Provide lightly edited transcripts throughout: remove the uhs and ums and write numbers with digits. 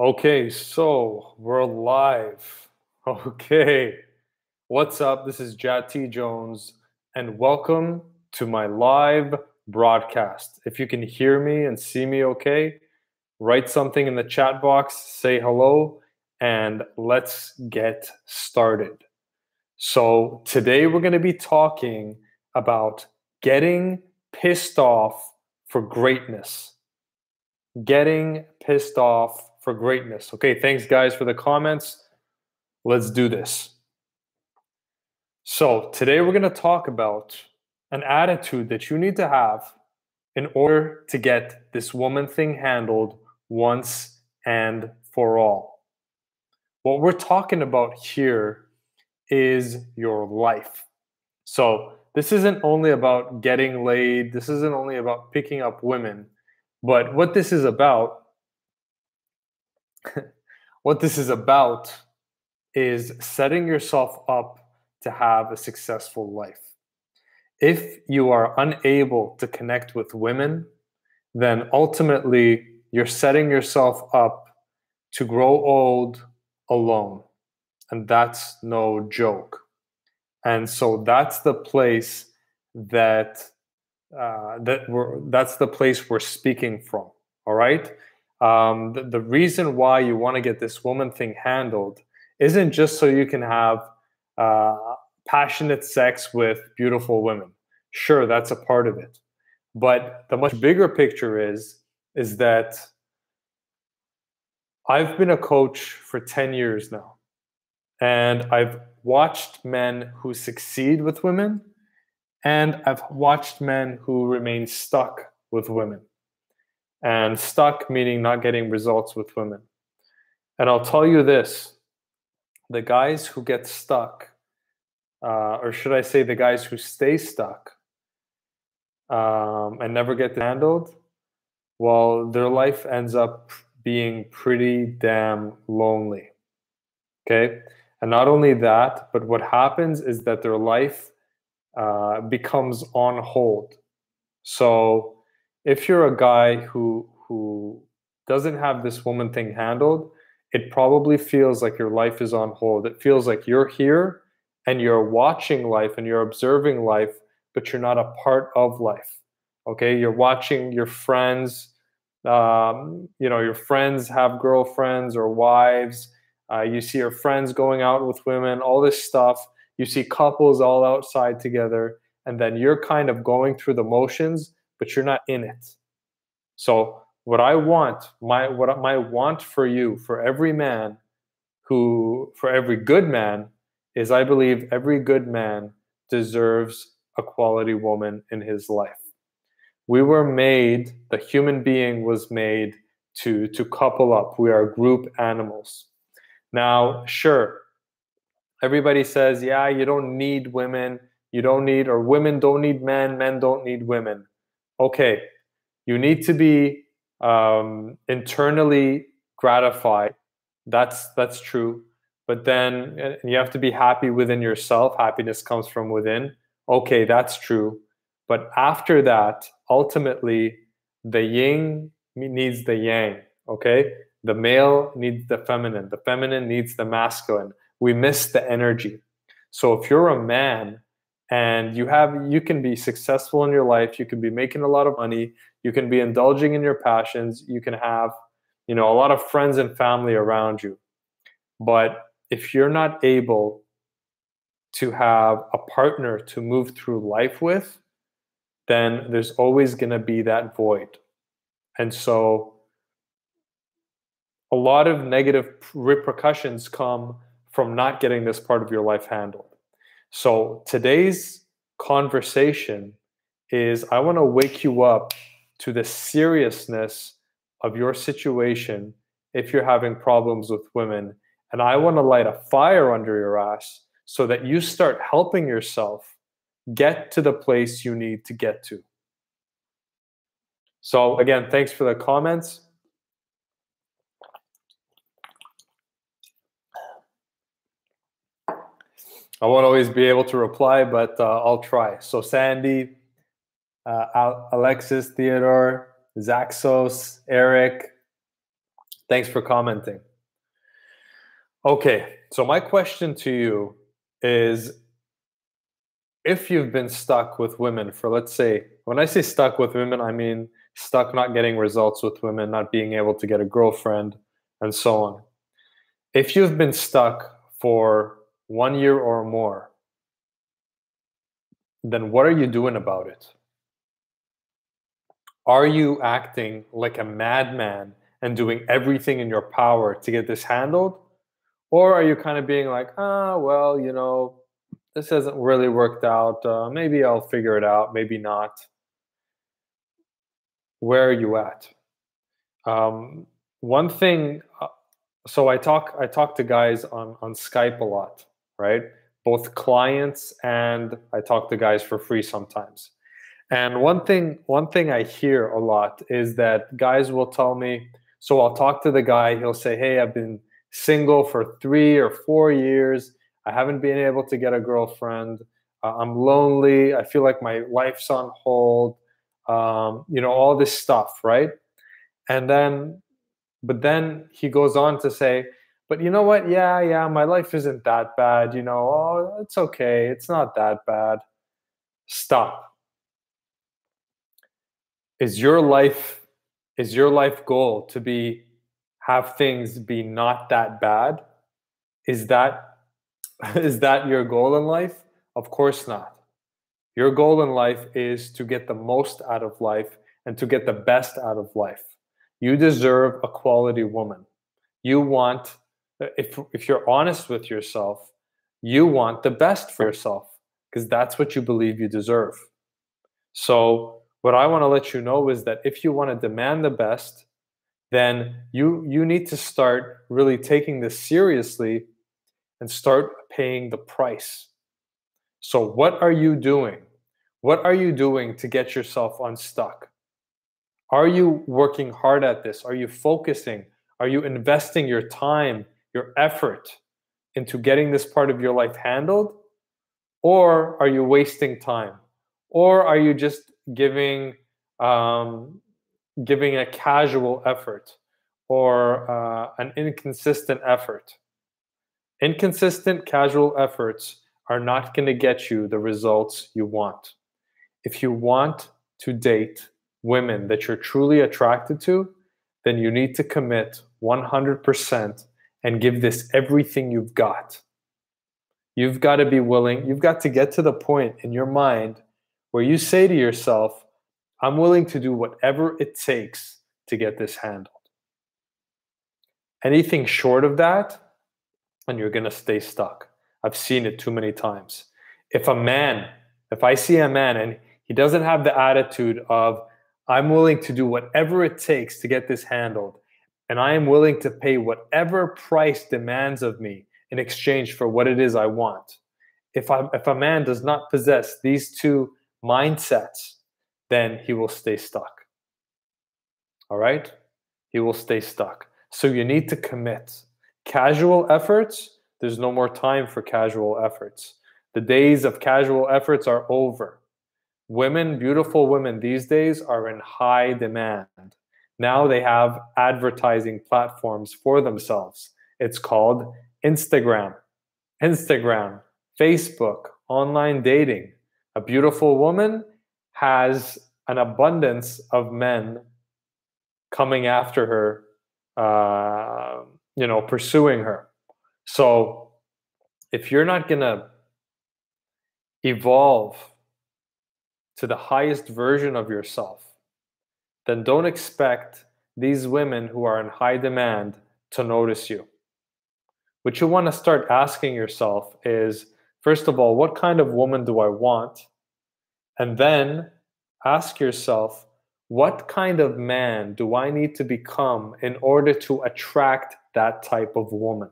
Okay, so we're live. Okay, what's up? This is Jat T. Jones, and welcome to my live broadcast. If you can hear me and see me okay, write something in the chat box, say hello, and let's get started. So, today we're going to be talking about getting pissed off for greatness. Getting pissed off for greatness. Okay, thanks guys for the comments. Let's do this. So, today we're going to talk about an attitude that you need to have in order to get this woman thing handled once and for all. What we're talking about here is your life. So, this isn't only about getting laid, this isn't only about picking up women, but what this is about what this is about is setting yourself up to have a successful life. If you are unable to connect with women, then ultimately you're setting yourself up to grow old alone. And that's no joke. And so that's the place that's the place we're speaking from. All right. The reason why you want to get this woman thing handled isn't just so you can have uh, passionate sex with beautiful women. Sure, that's a part of it, but the much bigger picture is that I've been a coach for 10 years now, and I've watched men who succeed with women, and I've watched men who remain stuck with women. And stuck meaning not getting results with women. And I'll tell you this, the guys who get stuck, or should I say the guys who stay stuck and never get handled, well, their life ends up being pretty damn lonely. Okay? And not only that, but what happens is that their life becomes on hold. So if you're a guy who doesn't have this woman thing handled, it probably feels like your life is on hold. It feels like you're here and you're watching life and you're observing life, but you're not a part of life. Okay, you're watching your friends. Your friends have girlfriends or wives. You see your friends going out with women. All this stuff. You see couples all outside together, and then you're kind of going through the motions, but you're not in it. So what I want, my want for you, for every man for every good man, is I believe every good man deserves a quality woman in his life. We were made, the human being was made to couple up. We are group animals. Now, sure, everybody says, yeah, you don't need women, or women don't need men don't need women. Okay, you need to be internally gratified. That's true. But then you have to be happy within yourself. Happiness comes from within. Okay, that's true. But after that, ultimately, the yin needs the yang. Okay, the male needs the feminine. The feminine needs the masculine. We miss the energy. So if you're a man and you can be successful in your life, you can be making a lot of money, you can be indulging in your passions, you can have, a lot of friends and family around you. But if you're not able to have a partner to move through life with, then there's always going to be that void. And so a lot of negative repercussions come from not getting this part of your life handled. So today's conversation is I want to wake you up to the seriousness of your situation if you're having problems with women. And I want to light a fire under your ass so that you start helping yourself get to the place you need to get to. So again, thanks for the comments. I won't always be able to reply, but I'll try. So Sandy, Alexis, Theodore, Zaxos, Eric, Thanks for commenting. Okay, so my question to you is, if you've been stuck with women for, let's say, when I say stuck with women, I mean stuck not getting results with women, not being able to get a girlfriend, and so on. If you've been stuck for 1 year or more, then what are you doing about it? Are you acting like a madman and doing everything in your power to get this handled? Or are you kind of being like, well, this hasn't really worked out. Maybe I'll figure it out, maybe not. Where are you at? Um, One thing, so I talk to guys on Skype a lot, right? Both clients, and I talk to guys for free sometimes. And one thing I hear a lot is that guys will tell me, so I'll talk to the guy, he'll say, "Hey, I've been single for 3 or 4 years. I haven't been able to get a girlfriend. I'm lonely. I feel like my life's on hold." All this stuff, right? And then, but then he goes on to say, "But you know what? Yeah, my life isn't that bad. Oh, it's okay. It's not that bad." Stop. is your life is your life goal to be have things be not that bad? Is that is that your goal in life? Of course not. Your goal in life is to get the most out of life and to get the best out of life. You deserve a quality woman. You want, if you're honest with yourself, you want the best for yourself because that's what you believe you deserve. So what I want to let you know is that if you want to demand the best, then you need to start really taking this seriously and start paying the price. So what are you doing? What are you doing to get yourself unstuck? Are you working hard at this? Are you focusing? Are you investing your time, your effort into getting this part of your life handled? Or are you wasting time? Or are you just um, giving a casual effort or an inconsistent effort? Inconsistent, casual efforts are not going to get you the results you want. If you want to date women that you're truly attracted to, then you need to commit 100% and give this everything you've got. You've got to be willing, you've got to get to the point in your mind where you say to yourself, "I'm willing to do whatever it takes to get this handled." Anything short of that, and you're going to stay stuck. I've seen it too many times. If I see a man and he doesn't have the attitude of, "I'm willing to do whatever it takes to get this handled, and I am willing to pay whatever price demands of me in exchange for what it is I want." If a man does not possess these two mindsets, then he will stay stuck. All right? He will stay stuck. So you need to commit. Casual efforts, there's no more time for casual efforts. The days of casual efforts are over. Women, beautiful women these days are in high demand. Now they have advertising platforms for themselves. It's called Instagram, Facebook, online dating. A beautiful woman has an abundance of men coming after her, pursuing her. So if you're not going to evolve to the highest version of yourself, then don't expect these women who are in high demand to notice you. What you want to start asking yourself is, first of all, what kind of woman do I want? And then ask yourself, what kind of man do I need to become in order to attract that type of woman?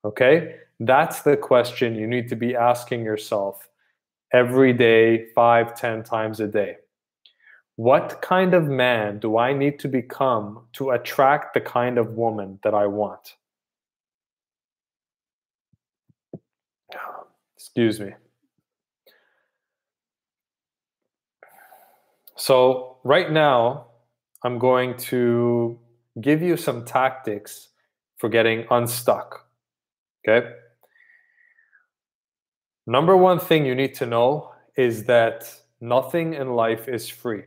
Okay? That's the question you need to be asking yourself every day, 5, 10 times a day. What kind of man do I need to become to attract the kind of woman that I want? Excuse me. So right now, I'm going to give you some tactics for getting unstuck. Okay? Number one thing you need to know is that nothing in life is free.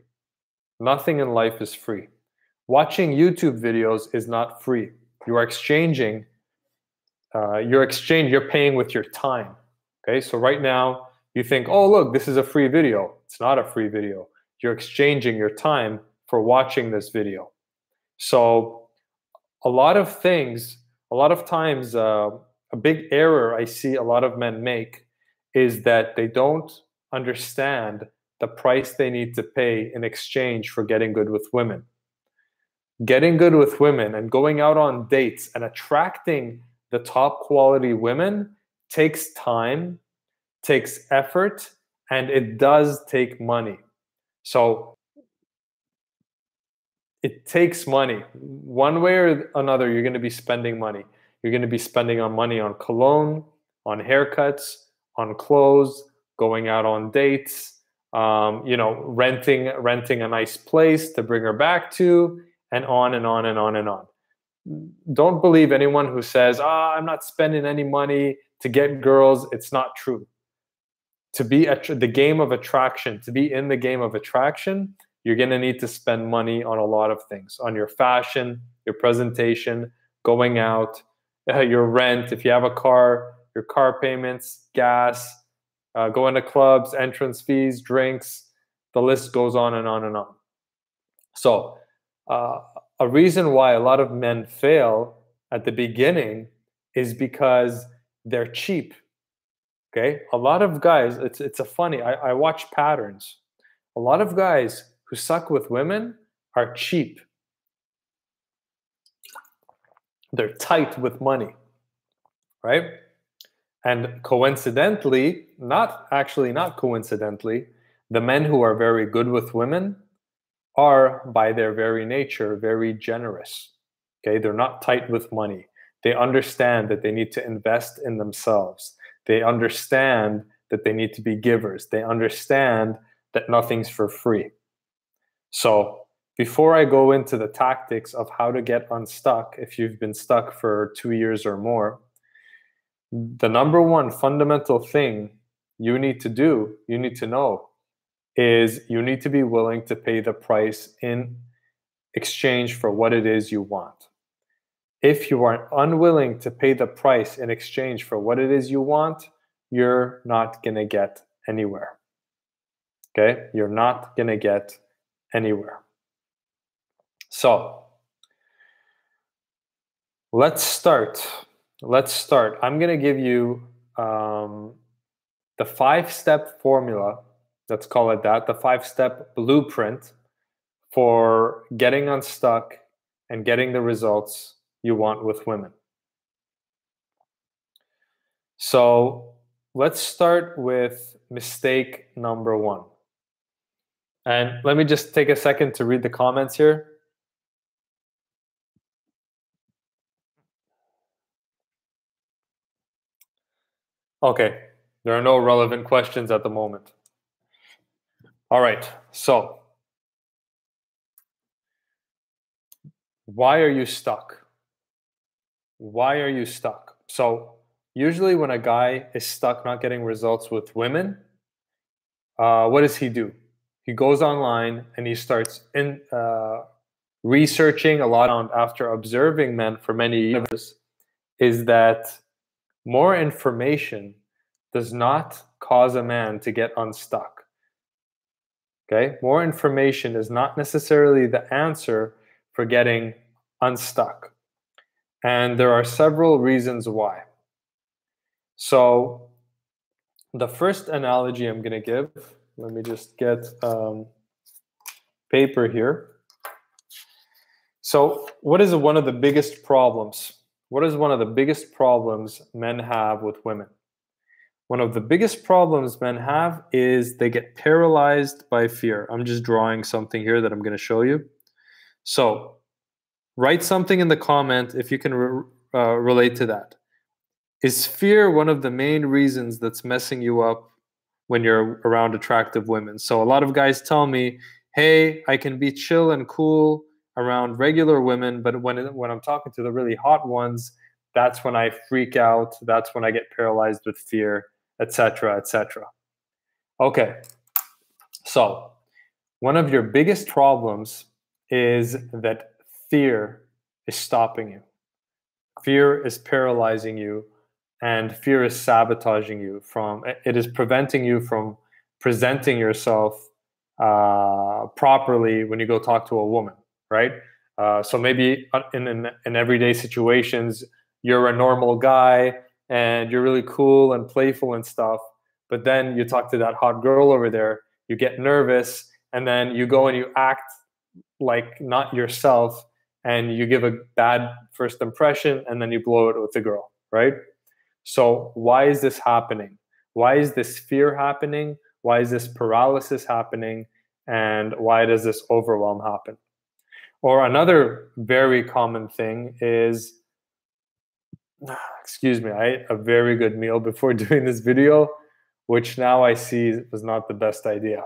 Nothing in life is free. Watching YouTube videos is not free. You are exchanging, you're paying with your time. Okay, so right now you think, oh, look, this is a free video. It's not a free video. You're exchanging your time for watching this video. So a lot of times, a big error I see a lot of men make is that they don't understand the price they need to pay in exchange for getting good with women. Getting good with women and going out on dates and attracting the top quality women takes time, takes effort, and it does take money. So it takes money. One way or another, you're going to be spending money. You're going to be spending money on cologne, on haircuts, on clothes, going out on dates, renting a nice place to bring her back to, and on and on and on and on. Don't believe anyone who says, I'm not spending any money to get girls. It's not true. To be the game of attraction, to be in the game of attraction, you're going to need to spend money on a lot of things, on your fashion, your presentation, going out, your rent, if you have a car, your car payments, gas, going to clubs, entrance fees, drinks, the list goes on and on and on. So a reason why a lot of men fail at the beginning is because they're cheap. Okay, a lot of guys, it's a funny, I watch patterns. A lot of guys who suck with women are cheap. They're tight with money, right? And coincidentally, not coincidentally, the men who are very good with women are, by their very nature, very generous. Okay, they're not tight with money. They understand that they need to invest in themselves. They understand that they need to be givers. They understand that nothing's for free. So before I go into the tactics of how to get unstuck, if you've been stuck for 2 years or more, the number one fundamental thing you need to do, you need to know, is you need to be willing to pay the price in exchange for what it is you want. If you are unwilling to pay the price in exchange for what it is you want, you're not going to get anywhere. Okay? You're not going to get anywhere. So, let's start. I'm going to give you the 5-step formula, let's call it that, the 5-step blueprint for getting unstuck and getting the results you want with women. So let's start with mistake number 1. And let me just take a second to read the comments here. Okay, there are no relevant questions at the moment. All right, so why are you stuck? Why are you stuck? So usually when a guy is stuck not getting results with women, what does he do? He goes online and he starts researching a lot on, after observing men for many years, is that more information does not cause a man to get unstuck. Okay? More information is not necessarily the answer for getting unstuck. And there are several reasons why. So the first analogy I'm going to give, let me just get paper here. So what is one of the biggest problems? What is one of the biggest problems men have with women? One of the biggest problems men have is they get paralyzed by fear. I'm just drawing something here that I'm going to show you. So write something in the comment if you can relate to that. Is fear one of the main reasons that's messing you up when you're around attractive women? So a lot of guys tell me, hey, I can be chill and cool around regular women, but when I'm talking to the really hot ones, that's when I freak out. That's when I get paralyzed with fear, etc., etc. Okay, so one of your biggest problems is that fear is stopping you. Fear is paralyzing you, and fear is sabotaging you from, it is preventing you from presenting yourself properly when you go talk to a woman, right? So maybe in everyday situations, you're a normal guy and you're really cool and playful and stuff, but then you talk to that hot girl over there, you get nervous, and then you go and you act like not yourself, and you give a bad first impression, and then you blow it with the girl, right? So why is this happening? Why is this fear happening? Why is this paralysis happening? And why does this overwhelm happen? Or another very common thing is, excuse me, I ate a very good meal before doing this video, which now I see was not the best idea.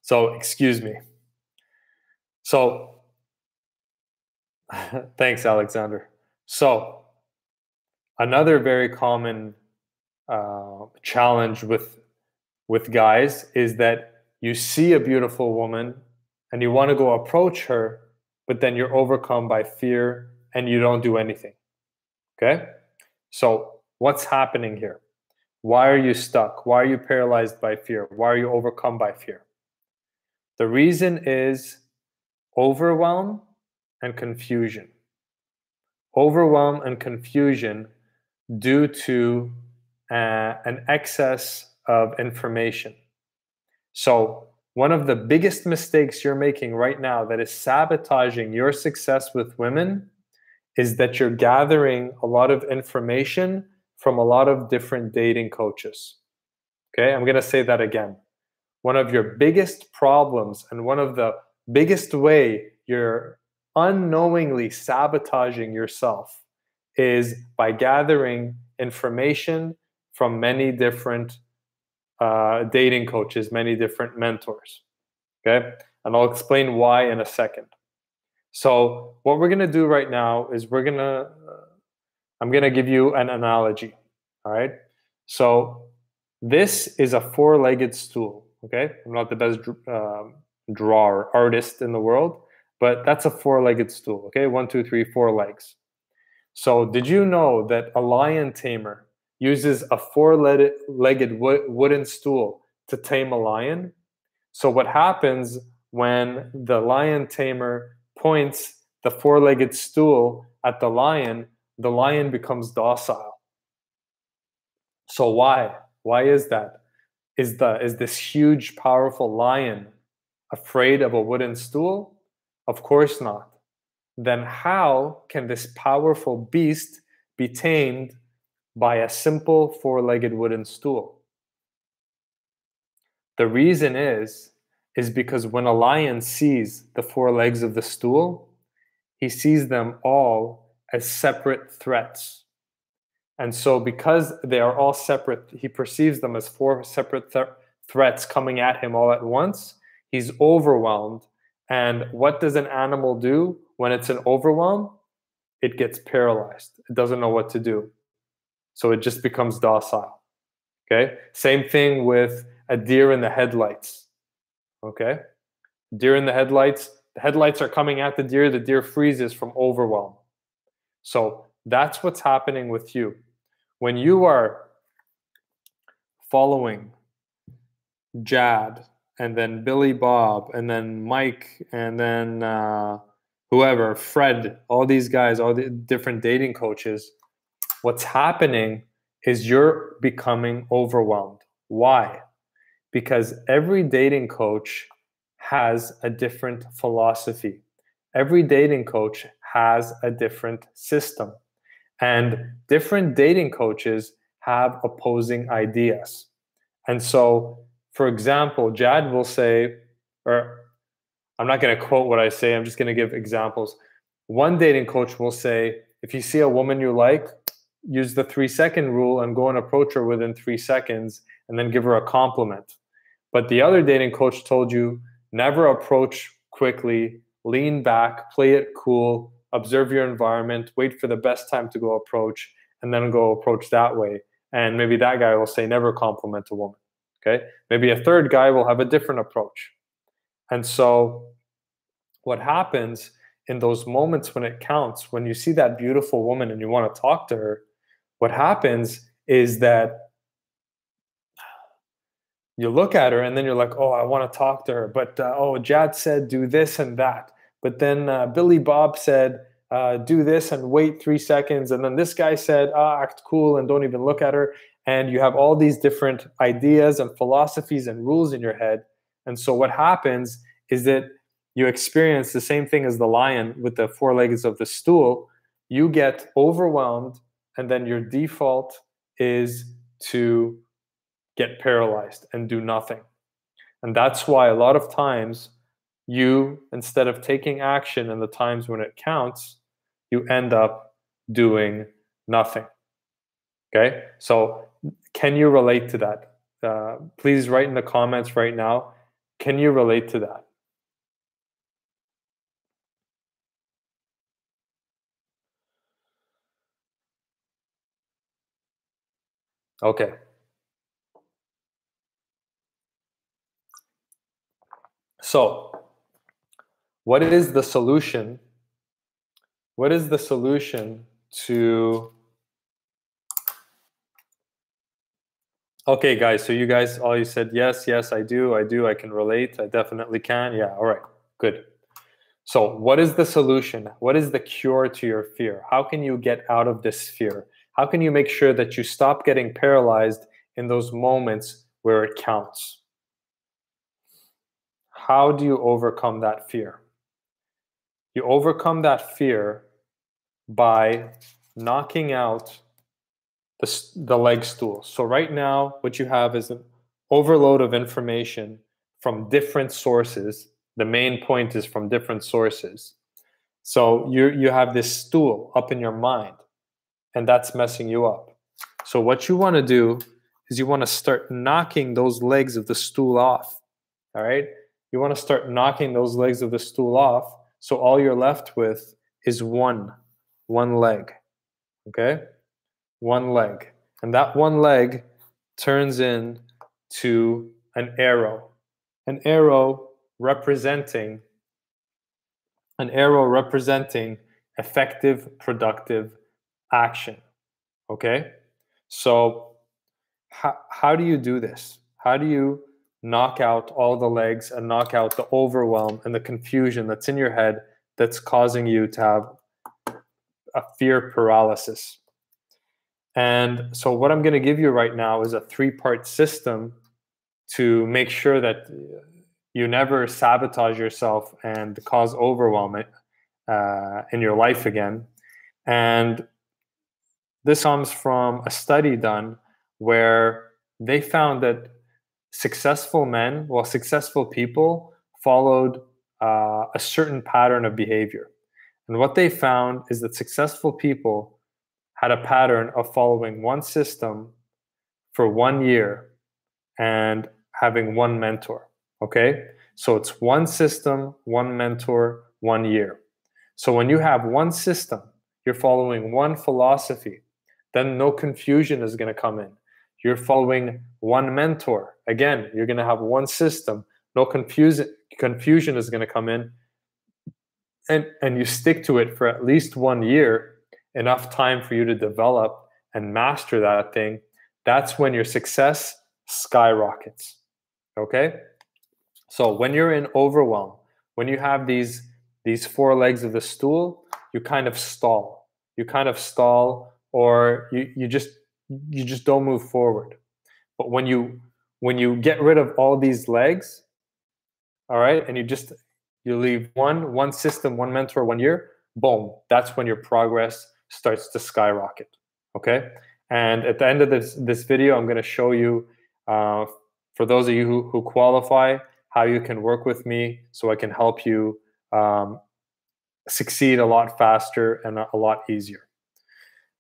So excuse me. So thanks, Alexander. So another very common challenge with guys is that you see a beautiful woman and you want to go approach her, but then you're overcome by fear and you don't do anything. Okay? So what's happening here? Why are you stuck? Why are you paralyzed by fear? Why are you overcome by fear? The reason is overwhelm and confusion. Overwhelm and confusion due to an excess of information. So one of the biggest mistakes you're making right now that is sabotaging your success with women is that you're gathering a lot of information from a lot of different dating coaches. Okay, I'm going to say that again. One of your biggest problems and one of the biggest way you're unknowingly sabotaging yourself is by gathering information from many different dating coaches, many different mentors. Okay, and I'll explain why in a second. So what we're gonna do right now is I'm gonna give you an analogy. All right. So this is a four-legged stool. Okay, I'm not the best drawer artist in the world, but that's a four-legged stool. Okay, 1, 2, 3, 4 legs. So did you know that a lion tamer uses a four-legged wooden stool to tame a lion? So what happens when the lion tamer points the four-legged stool at the lion becomes docile. So why? Why is that? Is this huge, powerful lion afraid of a wooden stool? Of course not. Then how can this powerful beast be tamed by a simple four-legged wooden stool? The reason is because when a lion sees the four legs of the stool, he sees them all as separate threats. And so because they are all separate, he perceives them as four separate threats coming at him all at once. He's overwhelmed. And what does an animal do when it's in overwhelm? It gets paralyzed. It doesn't know what to do. So it just becomes docile. Okay? Same thing with a deer in the headlights. Okay? Deer in the headlights are coming at the deer freezes from overwhelm. So that's what's happening with you. When you are following Jad, and then Billy Bob, and then Mike, and then whoever, Fred, all these guys, all the different dating coaches, what's happening is you're becoming overwhelmed. Why? Because every dating coach has a different philosophy. Every dating coach has a different system. And different dating coaches have opposing ideas. And so, for example, Jad will say, or I'm not going to quote what I say, I'm just going to give examples. One dating coach will say, if you see a woman you like, use the 3-second rule and go and approach her within 3 seconds and then give her a compliment. But the other dating coach told you, never approach quickly, lean back, play it cool, observe your environment, wait for the best time to go approach, and then go approach that way. And maybe that guy will say, never compliment a woman. Okay. Maybe a third guy will have a different approach. And so what happens in those moments when it counts, when you see that beautiful woman and you want to talk to her, what happens is that you look at her and then you're like, oh, I want to talk to her. But, oh, Jad said do this and that. But then Billy Bob said, do this and wait 3 seconds. And then this guy said, act cool and don't even look at her. And you have all these different ideas and philosophies and rules in your head. And so what happens is that you experience the same thing as the lion with the 4 legs of the stool. You get overwhelmed, and then your default is to get paralyzed and do nothing. And that's why a lot of times you, instead of taking action in the times when it counts, you end up doing nothing. Okay? So can you relate to that? Please write in the comments right now. Can you relate to that? Okay. So, what is the solution? What is the solution to... Okay, guys, so you guys, all you said, yes, I do, I can relate, I definitely can. Yeah, all right, good. So what is the solution? What is the cure to your fear? How can you get out of this fear? How can you make sure that you stop getting paralyzed in those moments where it counts? How do you overcome that fear? You overcome that fear by knocking out the leg stool. So right now, what you have is an overload of information from different sources. The main point is from different sources. So you have this stool up in your mind, and that's messing you up. So what you want to do is you want to start knocking those legs of the stool off. All right? You want to start knocking those legs of the stool off, so all you're left with is one leg. Okay? One leg. And that one leg turns into an arrow. An arrow representing effective, productive action. Okay? So how do you do this? How do you knock out all the legs and knock out the overwhelm and the confusion that's in your head that's causing you to have a fear paralysis? And so what I'm going to give you right now is a 3-part system to make sure that you never sabotage yourself and cause overwhelm in your life again. And this comes from a study done where they found that successful people followed a certain pattern of behavior. And what they found is that successful people had a pattern of following one system for 1 year and having one mentor. Okay? So it's one system, one mentor, 1 year. So when you have one system, you're following one philosophy, then no confusion is going to come in. You're following one mentor. Again, you're going to have one system, no confusion is going to come in. And you stick to it for at least 1 year, enough time for you to develop and master that thing. That's when your success skyrockets. Okay? So when you're in overwhelm, when you have these 4 legs of the stool, you kind of stall. Or you just don't move forward. But when you get rid of all these legs, all right, and you leave one system, one mentor, 1 year, boom, that's when your progress starts to skyrocket. Okay? And at the end of this video, I'm going to show you, for those of you who qualify, how you can work with me so I can help you succeed a lot faster and a lot easier.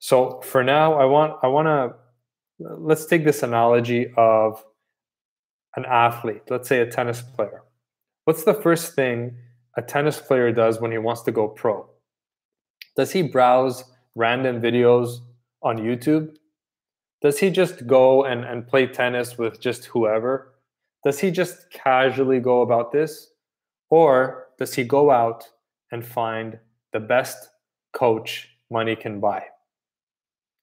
So for now, I want to, let's take this analogy of an athlete, let's say a tennis player. What's the first thing a tennis player does when he wants to go pro? Does he browse random videos on YouTube? Does he just go and play tennis with just whoever? Does he just casually go about this? Or does he go out and find the best coach money can buy?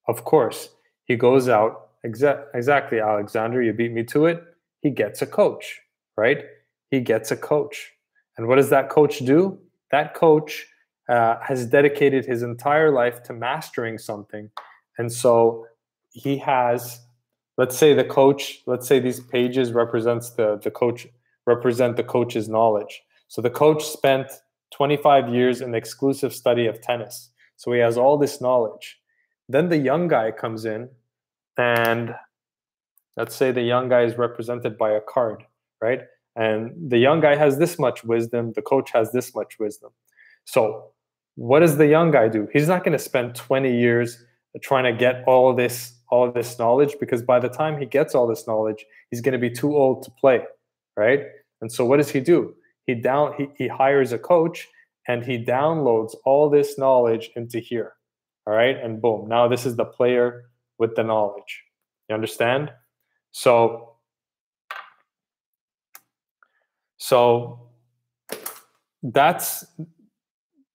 Of course, he goes out, exactly, Alexander, you beat me to it. He gets a coach, right? He gets a coach. And what does that coach do? That coach has dedicated his entire life to mastering something. And so he has, let's say these pages represents the coach, represent the coach's knowledge. So the coach spent 25 years in the exclusive study of tennis. So he has all this knowledge. Then the young guy comes in, and let's say the young guy is represented by a card, right? And the young guy has this much wisdom, the coach has this much wisdom. So what does the young guy do? He's not going to spend 20 years trying to get all of this knowledge, because by the time he gets all this knowledge, he's going to be too old to play, right? And so what does he do? He hires a coach, and he downloads all this knowledge into here. All right, and boom, now this is the player with the knowledge. You understand? So that's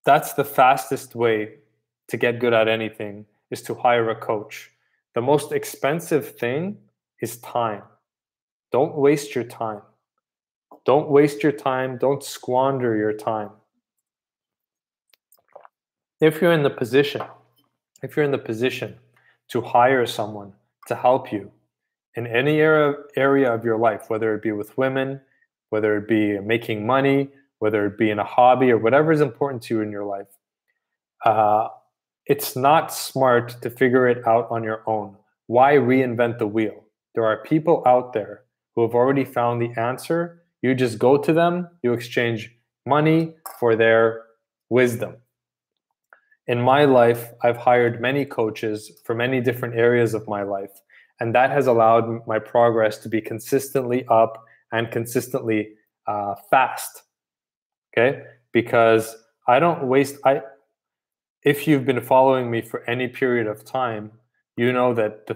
the fastest way to get good at anything, is to hire a coach. The most expensive thing is time. Don't waste your time. Don't waste your time. Don't squander your time. If you're in the position to hire someone to help you in any area of your life, whether it be with women, whether it be making money, whether it be in a hobby, or whatever is important to you in your life, it's not smart to figure it out on your own. Why reinvent the wheel? There are people out there who have already found the answer. You just go to them, you exchange money for their wisdom. In my life, I've hired many coaches for many different areas of my life, and that has allowed my progress to be consistently up and consistently fast. Okay? Because I don't waste. If you've been following me for any period of time, you know that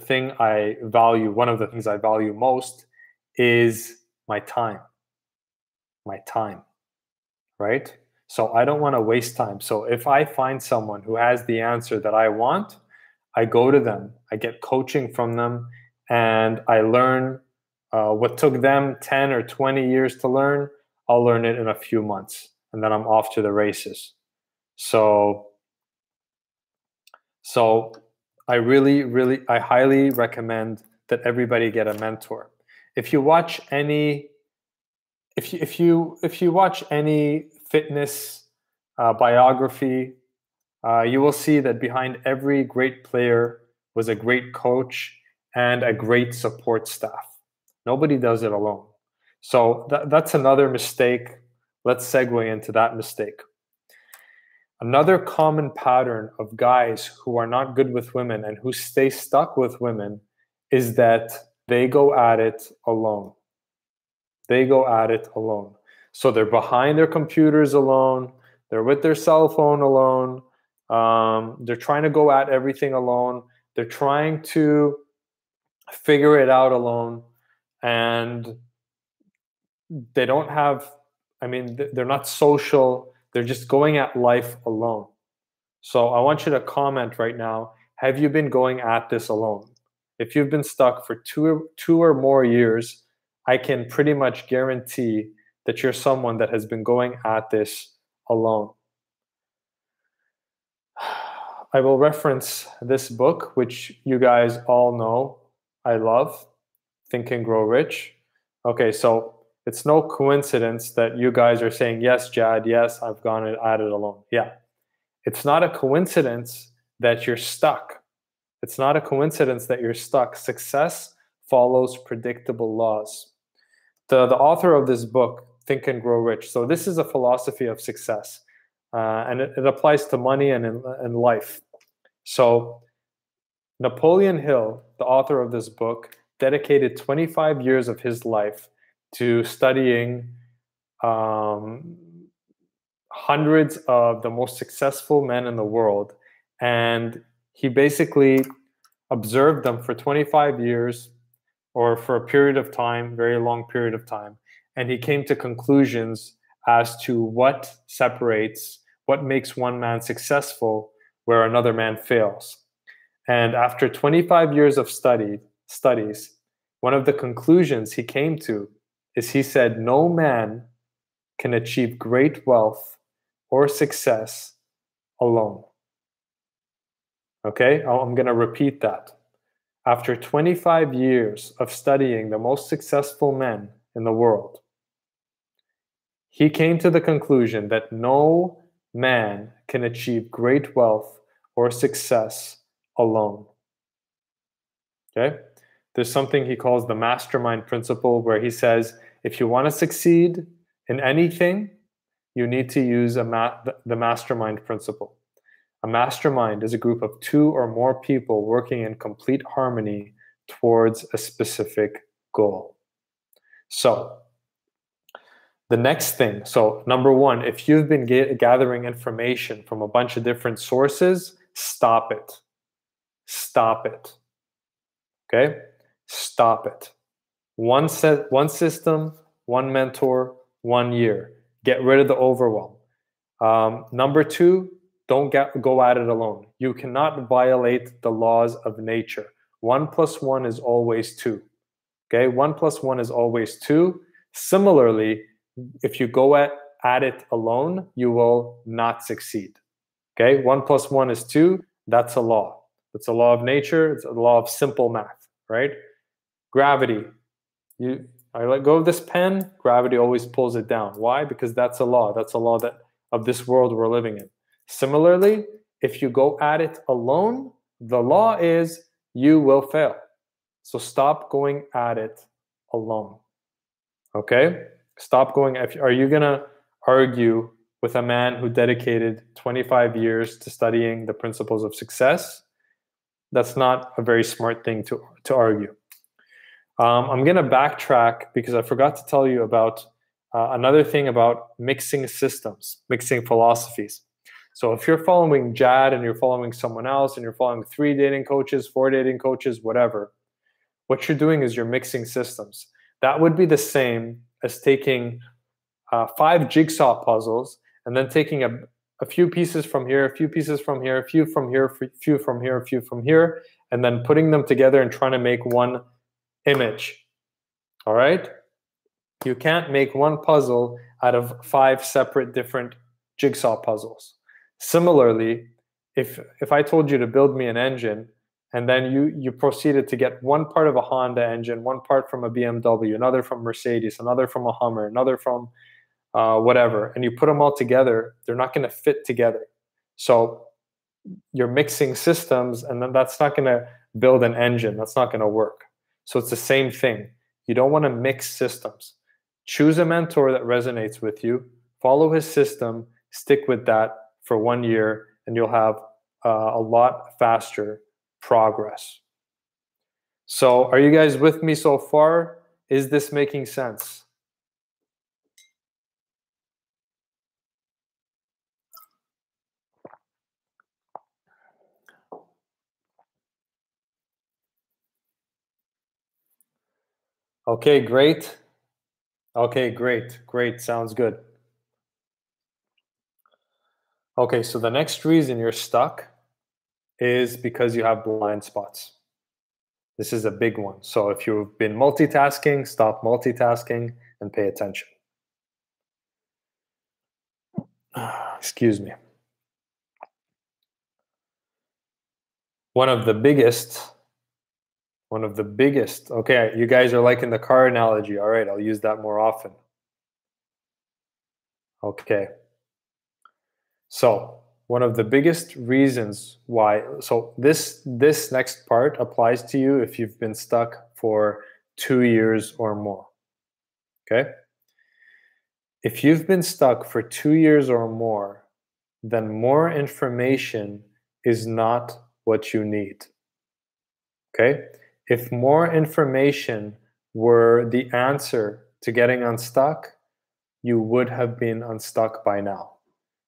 one of the things I value most, is my time. My time, right? So I don't want to waste time. So if I find someone who has the answer that I want, I go to them, I get coaching from them, and I learn what took them 10 or 20 years to learn. I'll learn it in a few months, and then I'm off to the races. So I highly recommend that everybody get a mentor. If you watch any fitness biography, you will see that behind every great player was a great coach and a great support staff. Nobody does it alone. So that's another mistake. Let's segue into that mistake. Another common pattern of guys who are not good with women and who stay stuck with women is that they go at it alone. They go at it alone. So they're behind their computers alone. They're with their cell phone alone. They're trying to go at everything alone. They're trying to figure it out alone. And they don't have, they're not social. They're just going at life alone. So I want you to comment right now. Have you been going at this alone? If you've been stuck for two or more years, I can pretty much guarantee that you're someone that has been going at this alone. I will reference this book, which you guys all know I love, Think and Grow Rich. Okay, so it's no coincidence that you guys are saying, yes, Jad, yes, I've gone at it alone. Yeah. It's not a coincidence that you're stuck. It's not a coincidence that you're stuck. Success follows predictable laws. The author of this book, Think and Grow Rich. So this is a philosophy of success, and it applies to money and in life. So Napoleon Hill, the author of this book, dedicated 25 years of his life to studying hundreds of the most successful men in the world, and he basically observed them for 25 years or for a period of time, very long period of time, and he came to conclusions as to what separates, what makes one man successful where another man fails. And after 25 years of studies, one of the conclusions he came to is he said, no man can achieve great wealth or success alone. Okay, I'm going to repeat that. After 25 years of studying the most successful men in the world, he came to the conclusion that no man can achieve great wealth or success alone. Okay? There's something he calls the mastermind principle, where he says, if you want to succeed in anything, you need to use the mastermind principle. A mastermind is a group of 2 or more people working in complete harmony towards a specific goal. So, the next thing, so number 1, if you've been gathering information from a bunch of different sources, stop it. Stop it. Okay? Stop it. One system, one mentor, 1 year. Get rid of the overwhelm. Number 2, don't go at it alone. You cannot violate the laws of nature. 1 + 1 is always 2. Okay? 1 + 1 is always 2. Similarly, if you go at it alone, you will not succeed. Okay? 1 + 1 is 2. That's a law. It's a law of nature. It's a law of simple math, right? Gravity. I let go of this pen, gravity always pulls it down. Why? Because that's a law. That's a law of this world we're living in. Similarly, if you go at it alone, the law is you will fail. So stop going at it alone. Okay? Stop going. Are you going to argue with a man who dedicated 25 years to studying the principles of success? That's not a very smart thing to argue. I'm going to backtrack because I forgot to tell you about another thing about mixing systems, mixing philosophies. So if you're following Jad and you're following someone else and you're following 3 dating coaches, 4 dating coaches, whatever, what you're doing is you're mixing systems. That would be the same as taking 5 jigsaw puzzles and then taking a few pieces from here, a few pieces from here, a few from here, a few from here, a few from here, and then putting them together and trying to make one image. All right? You can't make one puzzle out of 5 separate different jigsaw puzzles. Similarly, if I told you to build me an engine and then you proceeded to get one part of a Honda engine, one part from a BMW, another from Mercedes, another from a Hummer, another from whatever, and you put them all together, they're not going to fit together. So you're mixing systems, and then that's not going to build an engine. That's not going to work. So it's the same thing. You don't want to mix systems. Choose a mentor that resonates with you, follow his system, stick with that for 1 year, and you'll have a lot faster progress. So are you guys with me so far? Is this making sense? Okay, great. Okay, great. Sounds good. Okay, so the next reason you're stuck is because you have blind spots. This is a big one. So if you've been multitasking, stop multitasking and pay attention. Excuse me. One of the biggest, okay, you guys are liking the car analogy. All right, I'll use that more often. Okay. So one of the biggest reasons why, so this next part applies to you if you've been stuck for 2 years or more. Okay? If you've been stuck for 2 years or more, then more information is not what you need. Okay? If more information were the answer to getting unstuck, you would have been unstuck by now.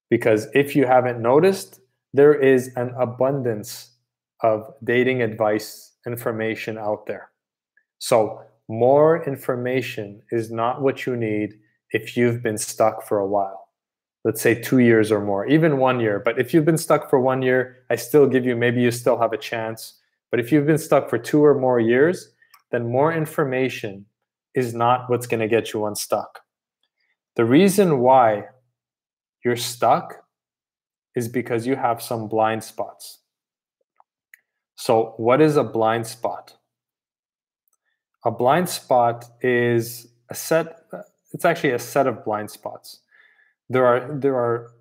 Because if you haven't noticed, there is an abundance of dating advice information out there. So more information is not what you need if you've been stuck for a while. Let's say 2 years or more, even 1 year. But if you've been stuck for 1 year, I still give you, maybe you still have a chance. But if you've been stuck for 2 or more years, then more information is not what's going to get you unstuck. The reason why you're stuck is because you have some blind spots. So what is a blind spot? A blind spot is it's actually a set of blind spots. There are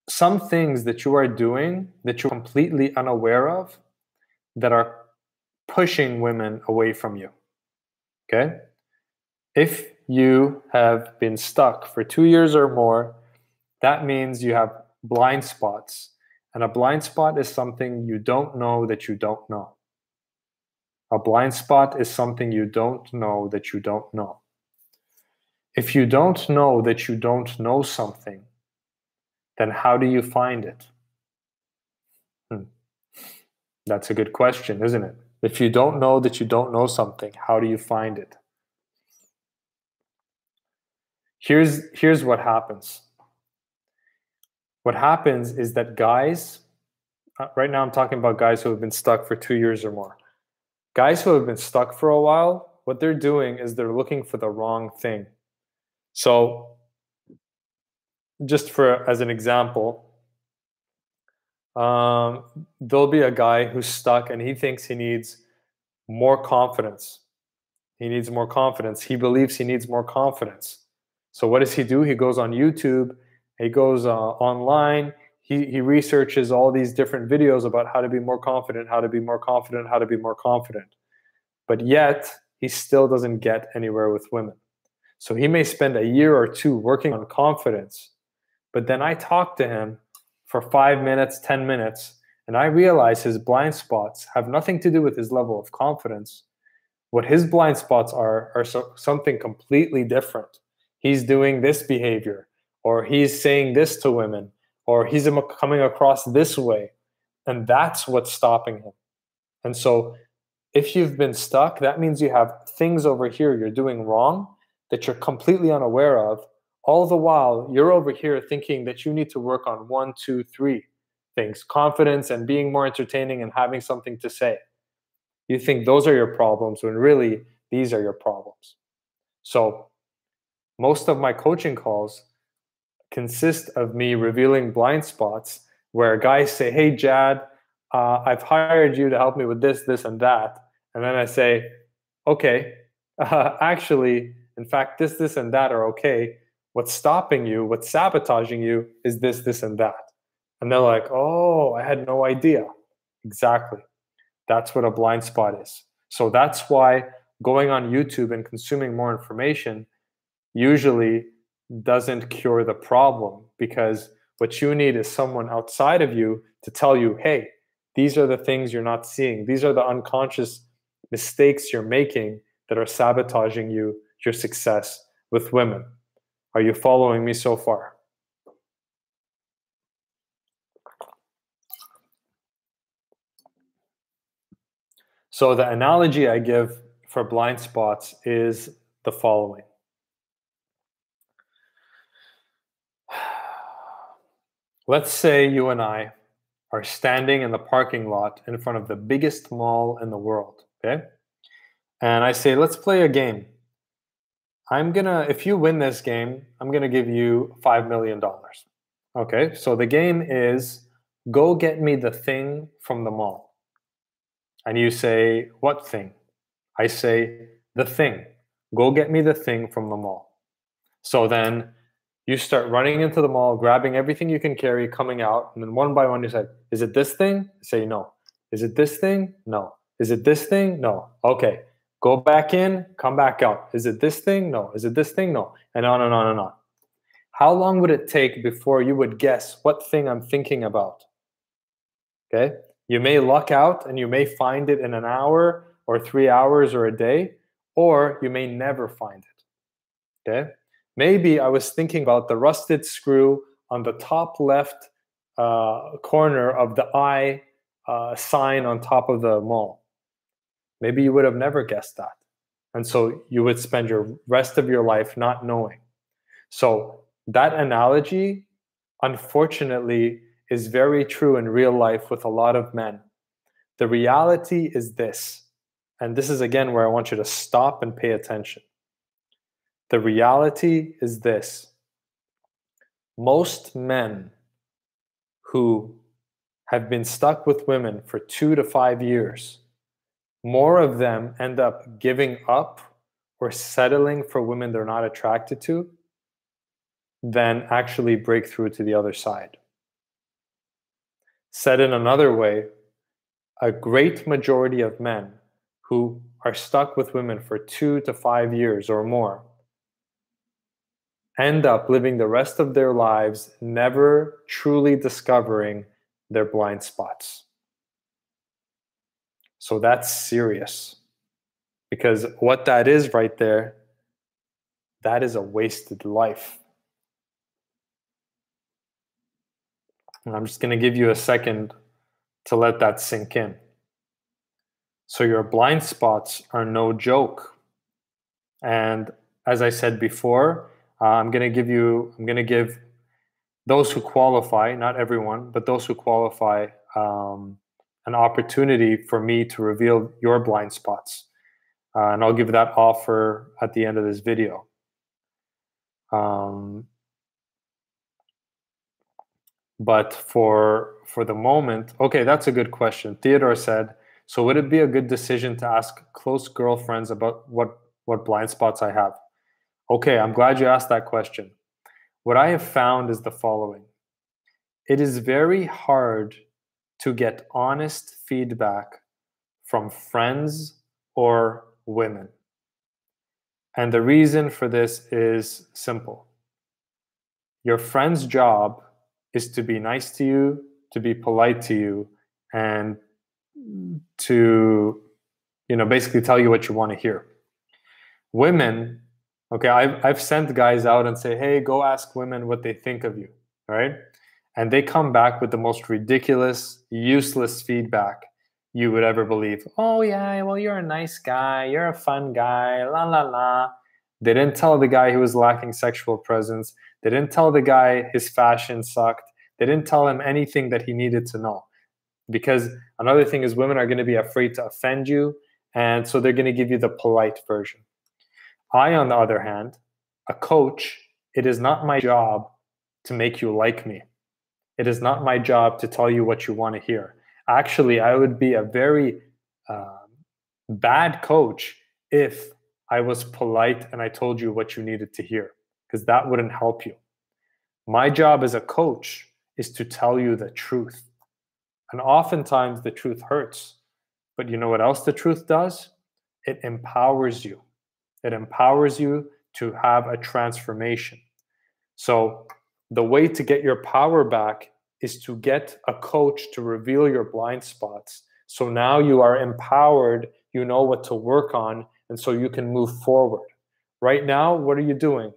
some things that you are doing that you're completely unaware of that are pushing women away from you. Okay? If you have been stuck for 2 years or more, that means you have blind spots. And a blind spot is something you don't know that you don't know. A blind spot is something you don't know that you don't know. If you don't know that you don't know something, then how do you find it? That's a good question, isn't it? If you don't know that you don't know something, how do you find it? Here's what happens. What happens is that guys, right now I'm talking about guys who have been stuck for 2 years or more. Guys who have been stuck for a while, what they're doing is they're looking for the wrong thing. So just as an example, there'll be a guy who's stuck and he thinks he needs more confidence. He needs more confidence. He believes he needs more confidence. So what does he do? He goes on YouTube. He goes online. He researches all these different videos about how to be more confident, how to be more confident, how to be more confident. But yet, he still doesn't get anywhere with women. So he may spend a year or two working on confidence, but then I talk to him for 5 minutes, 10 minutes, and I realize his blind spots have nothing to do with his level of confidence. What his blind spots are something completely different. He's doing this behavior, or he's saying this to women, or he's coming across this way, and that's what's stopping him. And so if you've been stuck, that means you have things over here you're doing wrong that you're completely unaware of. All the while, you're over here thinking that you need to work on 1, 2, 3 things: confidence and being more entertaining and having something to say. You think those are your problems when really these are your problems. So most of my coaching calls consist of me revealing blind spots where guys say, "Hey, Jad, I've hired you to help me with this, this, and that." And then I say, "Okay, actually, in fact, this, this, and that are okay. What's stopping you, what's sabotaging you is this, this, and that." And they're like, "Oh, I had no idea." Exactly. That's what a blind spot is. So that's why going on YouTube and consuming more information usually doesn't cure the problem, because what you need is someone outside of you to tell you, "Hey, these are the things you're not seeing. These are the unconscious mistakes you're making that are sabotaging your success with women." Are you following me so far? So the analogy I give for blind spots is the following. Let's say you and I are standing in the parking lot in front of the biggest mall in the world, okay? And I say, "Let's play a game. If you win this game, I'm gonna give you $5 million. Okay, so the game is, go get me the thing from the mall. And you say, "What thing?" I say, "The thing. Go get me the thing from the mall." So then you start running into the mall, grabbing everything you can carry, coming out, and then one by one you say, "Is it this thing?" I say, "No." "Is it this thing?" "No." "Is it this thing?" "No." "Okay, go back in, come back out." "Is it this thing?" "No." "Is it this thing?" "No." And on and on and on. How long would it take before you would guess what thing I'm thinking about? Okay, you may luck out and you may find it in an hour or 3 hours or a day, or you may never find it. Okay, maybe I was thinking about the rusted screw on the top left corner of the eye sign on top of the mall. Maybe you would have never guessed that. And so you would spend your rest of your life not knowing. So that analogy, unfortunately, is very true in real life with a lot of men. The reality is this, and this is again where I want you to stop and pay attention. The reality is this. Most men who have been stuck with women for 2 to 5 years, more of them end up giving up or settling for women they're not attracted to than actually break through to the other side. Said in another way, a great majority of men who are stuck with women for 2 to 5 years or more end up living the rest of their lives never truly discovering their blind spots. So that's serious, because what that is right there, that is a wasted life. And I'm just going to give you a second to let that sink in. So your blind spots are no joke. And as I said before, I'm going to give those who qualify, not everyone, but those who qualify, an opportunity for me to reveal your blind spots. And I'll give that offer at the end of this video. But for the moment, okay, that's a good question. Theodore said, so would it be a good decision to ask close girlfriends about what blind spots I have? Okay, I'm glad you asked that question. What I have found is the following. It is very hard to get honest feedback from friends or women. And the reason for this is simple. Your friend's job is to be nice to you, to be polite to you, and to, basically tell you what you want to hear. Women, okay, I've sent guys out and say, hey, go ask women what they think of you, right? And they come back with the most ridiculous, useless feedback you would ever believe. Oh yeah, well, you're a nice guy, you're a fun guy, la la la. They didn't tell the guy he was lacking sexual presence. They didn't tell the guy his fashion sucked. They didn't tell him anything that he needed to know. Because another thing is women are going to be afraid to offend you, and so they're going to give you the polite version. I, on the other hand, a coach, it is not my job to make you like me. It is not my job to tell you what you want to hear. Actually, I would be a very bad coach if I was polite and I told you what you needed to hear, because that wouldn't help you. My job as a coach is to tell you the truth. And oftentimes the truth hurts. But you know what else the truth does? It empowers you. It empowers you to have a transformation. So the way to get your power back is to get a coach to reveal your blind spots. So now you are empowered, you know what to work on, and so you can move forward. Right now, what are you doing?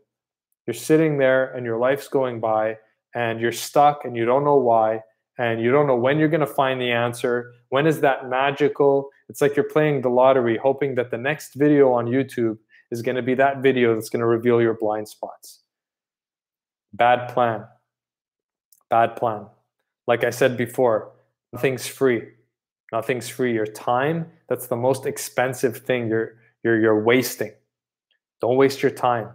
You're sitting there and your life's going by and you're stuck and you don't know why, and you don't know when you're going to find the answer. When is that magical? It's like you're playing the lottery, hoping that the next video on YouTube is going to be that video that's going to reveal your blind spots. Bad plan. Bad plan. Like I said before, nothing's free. Nothing's free. Your time, that's the most expensive thing you're wasting. Don't waste your time.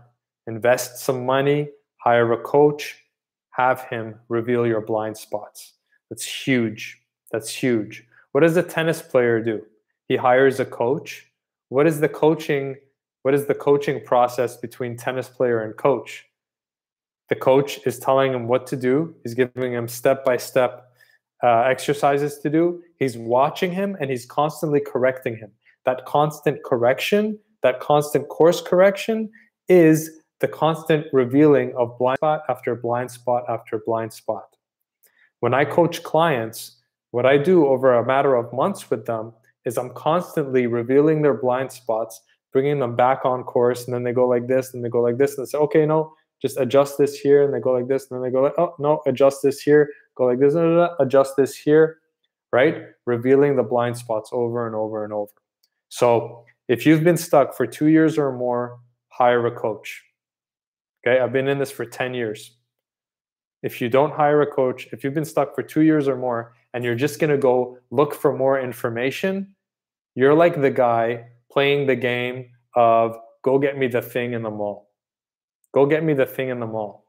Invest some money, hire a coach, have him reveal your blind spots. That's huge. That's huge. What does a tennis player do? He hires a coach. What is the coaching process between tennis player and coach? The coach is telling him what to do. He's giving him step-by-step exercises to do. He's watching him and he's constantly correcting him. That constant correction, that constant course correction is the constant revealing of blind spot after blind spot after blind spot. When I coach clients, what I do over a matter of months with them is I'm constantly revealing their blind spots, bringing them back on course, and then they go like this, and they go like this, and they say, okay, no, just adjust this here, and they go like this, and then they go like, oh no, adjust this here, go like this, adjust this here, right? Revealing the blind spots over and over and over. So if you've been stuck for 2 years or more, hire a coach. Okay, I've been in this for 10 years. If you don't hire a coach, if you've been stuck for 2 years or more, and you're just going to go look for more information, you're like the guy playing the game of go get me the thing in the mall. Go get me the thing in the mall.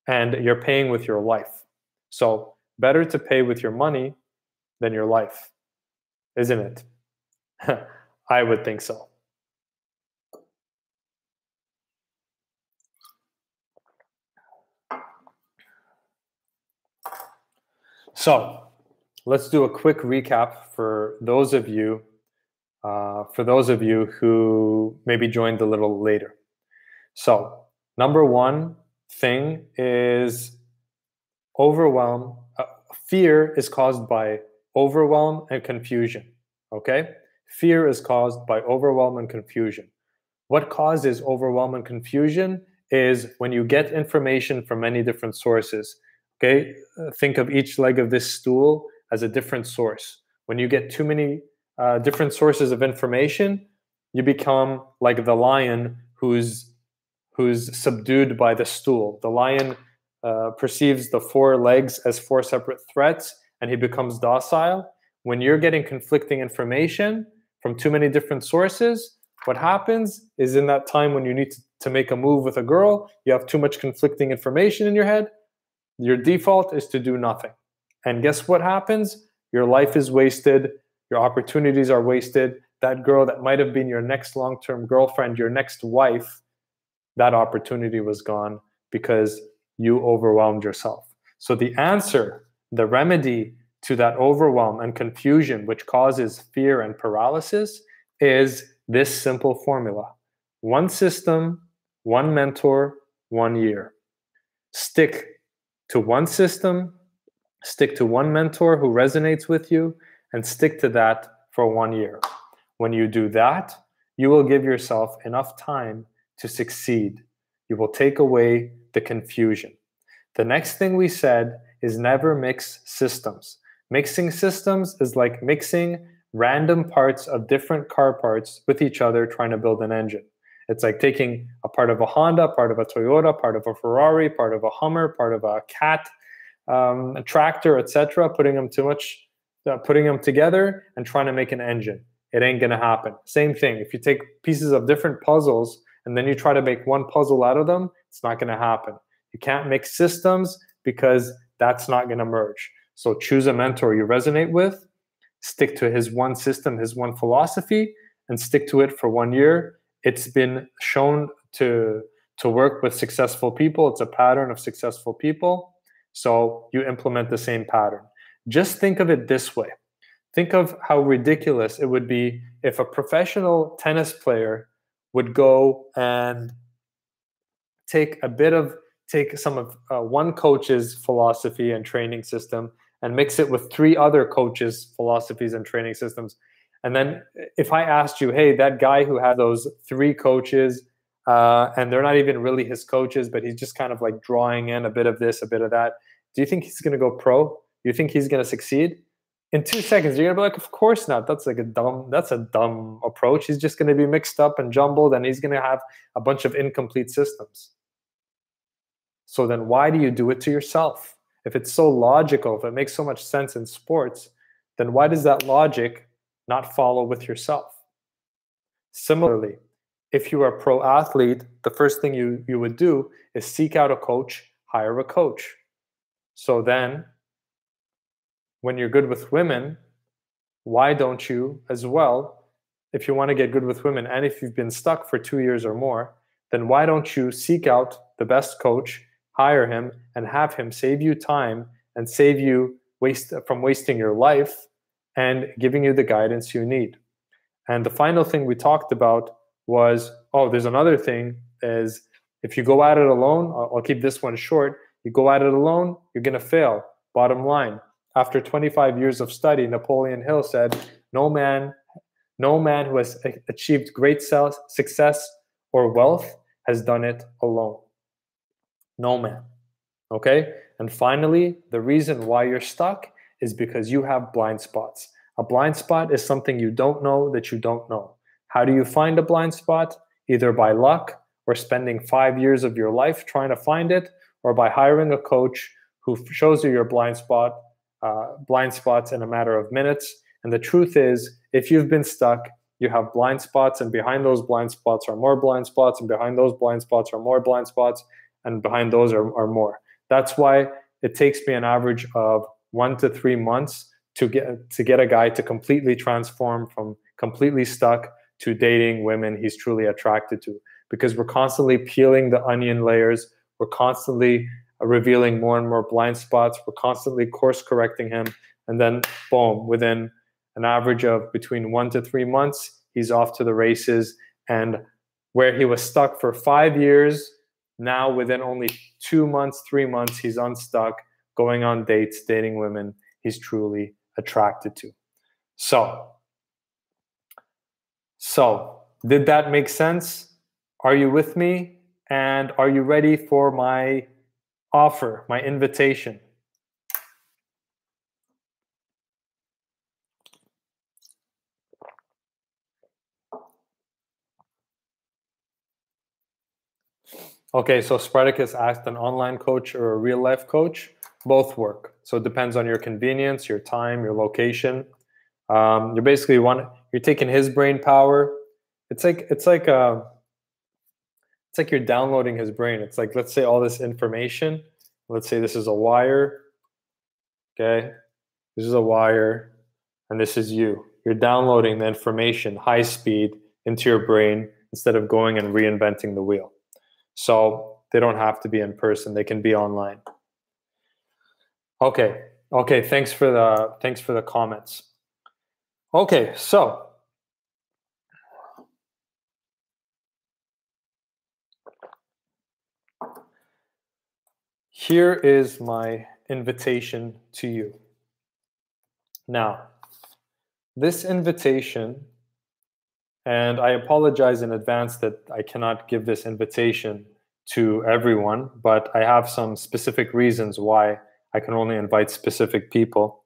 And you're paying with your life. So better to pay with your money than your life, isn't it? I would think so. So let's do a quick recap for those of you who maybe joined a little later. So number one thing is overwhelm. Fear is caused by overwhelm and confusion. Okay? Fear is caused by overwhelm and confusion. What causes overwhelm and confusion is when you get information from many different sources. Okay? Think of each leg of this stool as a different source. When you get too many different sources of information, you become like the lion who's subdued by the stool. The lion perceives the 4 legs as 4 separate threats, and he becomes docile. When you're getting conflicting information from too many different sources, what happens is in that time when you need to make a move with a girl, you have too much conflicting information in your head, your default is to do nothing. And guess what happens? Your life is wasted, your opportunities are wasted. That girl that might have been your next long-term girlfriend, your next wife, that opportunity was gone because you overwhelmed yourself. So the answer, the remedy to that overwhelm and confusion, which causes fear and paralysis, is this simple formula. 1 system, 1 mentor, 1 year. Stick to 1 system, stick to 1 mentor who resonates with you, and stick to that for 1 year. When you do that, you will give yourself enough time to succeed. You will take away the confusion. The next thing we said is never mix systems. Mixing systems is like mixing random parts of different car parts with each other trying to build an engine. It's like taking a part of a Honda, part of a Toyota, part of a Ferrari, part of a Hummer, part of a cat, a tractor, etc., putting them together and trying to make an engine. It ain't gonna happen. Same thing. If you take pieces of different puzzles and then you try to make one puzzle out of them, it's not gonna happen. You can't mix systems because that's not gonna merge. So choose a mentor you resonate with, stick to his 1 system, his 1 philosophy, and stick to it for 1 year. It's been shown to work with successful people. It's a pattern of successful people. So you implement the same pattern. Just think of it this way. Think of how ridiculous it would be if a professional tennis player would go and take some of one coach's philosophy and training system and mix it with 3 other coaches' philosophies and training systems. And then if I asked you, hey, that guy who had those 3 coaches, and they're not even really his coaches, but he's just kind of like drawing in a bit of this, a bit of that, do you think he's going to go pro? Do you think he's going to succeed? In 2 seconds, you're going to be like, of course not. That's a dumb approach. He's just going to be mixed up and jumbled, and he's going to have a bunch of incomplete systems. So then why do you do it to yourself? If it's so logical, if it makes so much sense in sports, then why does that logic not follow with yourself? Similarly, if you are a pro athlete, the first thing you would do is seek out a coach, hire a coach. So then when you're good with women, why don't you as well, if you want to get good with women and if you've been stuck for 2 years or more, then why don't you seek out the best coach, hire him, and have him save you time and save you from wasting your life and giving you the guidance you need. And the final thing we talked about was, there's another thing, is if you go at it alone, I'll keep this one short, you go at it alone, you're going to fail. Bottom line. After 25 years of study, Napoleon Hill said, no man who has achieved great success or wealth has done it alone. No, man. Okay? And finally, the reason why you're stuck is because you have blind spots. A blind spot is something you don't know that you don't know. How do you find a blind spot? Either by luck or spending 5 years of your life trying to find it, or by hiring a coach who shows you your blind spots in a matter of minutes. And the truth is, if you've been stuck, you have blind spots, and behind those blind spots are more blind spots, and behind those blind spots are more blind spots, and behind those are more. That's why it takes me an average of 1 to 3 months to get a guy to completely transform from completely stuck to dating women he's truly attracted to, because we're constantly peeling the onion layers. We're constantly revealing more and more blind spots. We're constantly course correcting him. And then boom, within an average of between 1 to 3 months, he's off to the races. And where he was stuck for 5 years, now within only 2 months, 3 months, he's unstuck, going on dates, dating women he's truly attracted to. So did that make sense? Are you with me? And are you ready for my offer, my invitation? Okay, so Spartacus asked an online coach or a real life coach. Both work. So it depends on your convenience, your time, your location. You're basically you're taking his brain power. It's like you're downloading his brain. It's like, let's say all this information. Let's say this is a wire. Okay, this is a wire, and this is you. You're downloading the information high speed into your brain instead of going and reinventing the wheel. So they don't have to be in person. They can be online. Okay. Thanks for the comments. Okay, so here is my invitation to you. Now, this invitation, and I apologize in advance that I cannot give this invitation to everyone, but I have some specific reasons why I can only invite specific people.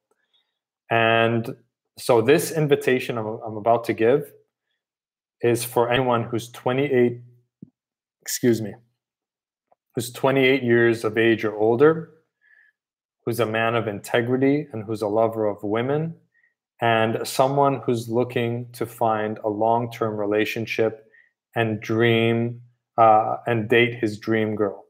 And so this invitation I'm about to give is for anyone who's 28, who's 28 years of age or older, who's a man of integrity and who's a lover of women, and someone who's looking to find a long-term relationship and dream and date his dream girl.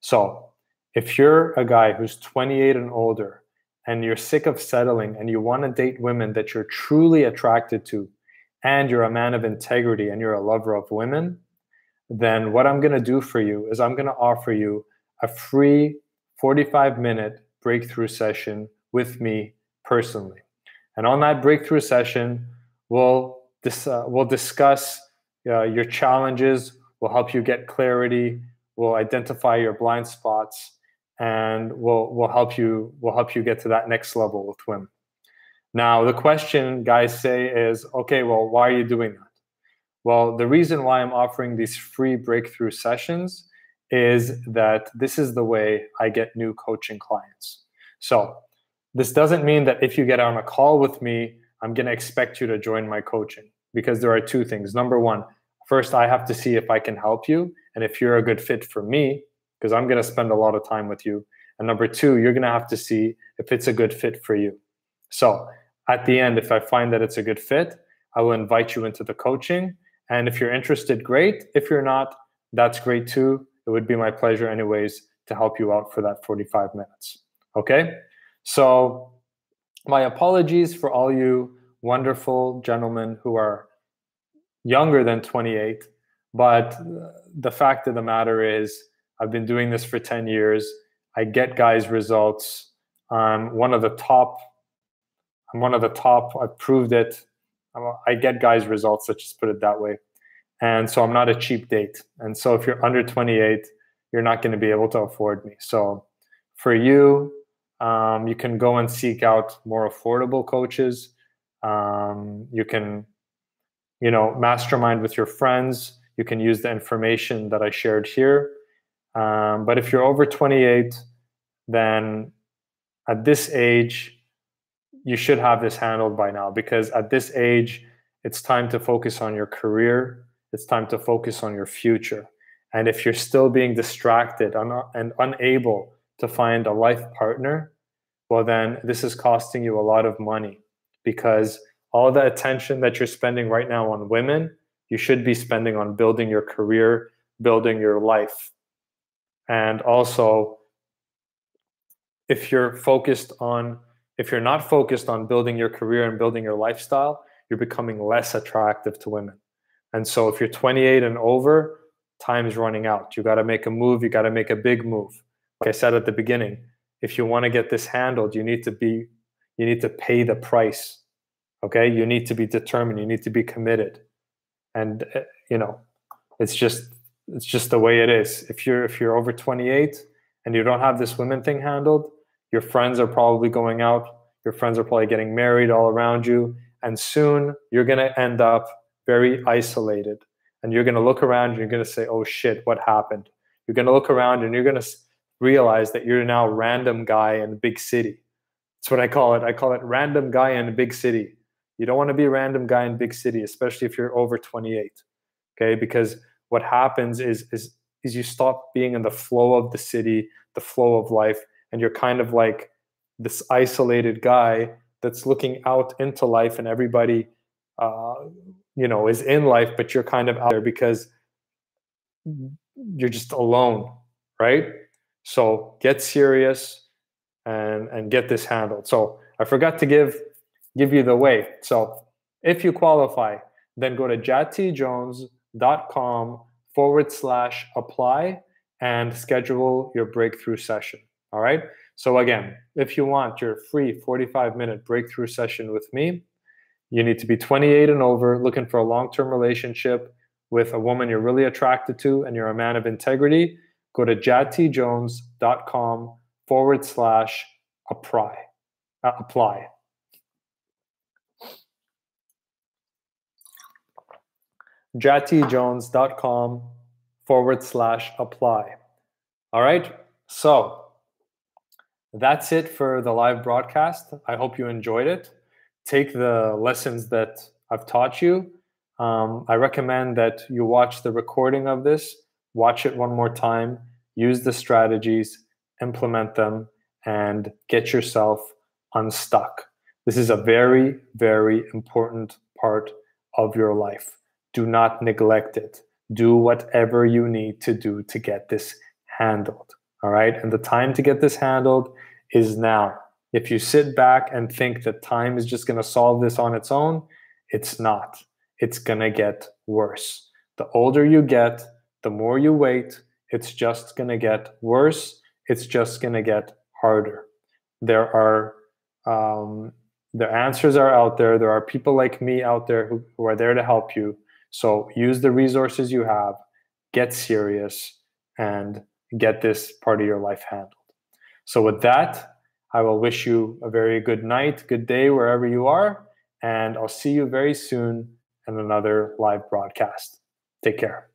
So if you're a guy who's 28 and older and you're sick of settling and you want to date women that you're truly attracted to, and you're a man of integrity and you're a lover of women, then what I'm going to do for you is I'm going to offer you a free 45-minute breakthrough session with me personally. And on that breakthrough session, we'll discuss your challenges. We'll help you get clarity. We'll identify your blind spots, and we'll help you get to that next level with women. Now, the question guys say is, okay, well, why are you doing that? Well, the reason why I'm offering these free breakthrough sessions is that this is the way I get new coaching clients. So this doesn't mean that if you get on a call with me, I'm going to expect you to join my coaching, because there are two things. Number one, first, I have to see if I can help you and if you're a good fit for me, because I'm going to spend a lot of time with you. And number two, you're going to have to see if it's a good fit for you. So at the end, if I find that it's a good fit, I will invite you into the coaching. And if you're interested, great. If you're not, that's great too. It would be my pleasure anyways to help you out for that 45 minutes. Okay? So my apologies for all you wonderful gentlemen who are younger than 28. But the fact of the matter is, I've been doing this for 10 years. I get guys results. I'm one of the top. I've proved it. I get guys results, let's just put it that way. And so I'm not a cheap date. And so if you're under 28, you're not going to be able to afford me. So for you, you can go and seek out more affordable coaches. You can, mastermind with your friends. You can use the information that I shared here. But if you're over 28, then at this age, you should have this handled by now, because at this age, it's time to focus on your career. It's time to focus on your future. And if you're still being distracted and unable to find a life partner, well, then this is costing you a lot of money, because all the attention that you're spending right now on women, you should be spending on building your career, building your life. And also, if you're not focused on building your career and building your lifestyle, you're becoming less attractive to women. And so if you're 28 and over, time's running out. You got to make a move. You got to make a big move. Like I said at the beginning, if you want to get this handled, you need to pay the price. Okay? You need to be determined. You need to be committed. And it's just the way it is. If you're over 28 and you don't have this women thing handled, your friends are probably going out. Your friends are probably getting married all around you. And soon you're going to end up very isolated. And you're going to look around and you're going to say, oh shit, what happened? You're going to look around and you're going to realize that you're now a random guy in a big city. That's what I call it. I call it random guy in a big city. You don't want to be a random guy in a big city, especially if you're over 28. Okay? Because what happens is you stop being in the flow of the city, the flow of life, and you're kind of like this isolated guy that's looking out into life, and everybody is in life, but you're kind of out there because you're just alone, right? So get serious and get this handled. So I forgot to give you the way. So if you qualify, then go to jattijones.com/apply and schedule your breakthrough session. All right. So again, if you want your free 45-minute breakthrough session with me, you need to be 28 and over, looking for a long-term relationship with a woman you're really attracted to, and you're a man of integrity. Go to jattijones.com/apply. Apply. jattijones.com/apply. All right. So that's it for the live broadcast. I hope you enjoyed it. Take the lessons that I've taught you. I recommend that you watch the recording of this, watch it one more time, use the strategies, implement them, and get yourself unstuck. This is a very, very important part of your life. Do not neglect it. Do whatever you need to do to get this handled. All right? And the time to get this handled is now. If you sit back and think that time is just going to solve this on its own, it's not. It's going to get worse. The older you get, the more you wait, it's just going to get worse. It's just going to get harder. The answers are out there. There are people like me out there who are there to help you. So use the resources you have, get serious, and get this part of your life handled. So with that, I will wish you a very good night, good day, wherever you are, and I'll see you very soon in another live broadcast. Take care.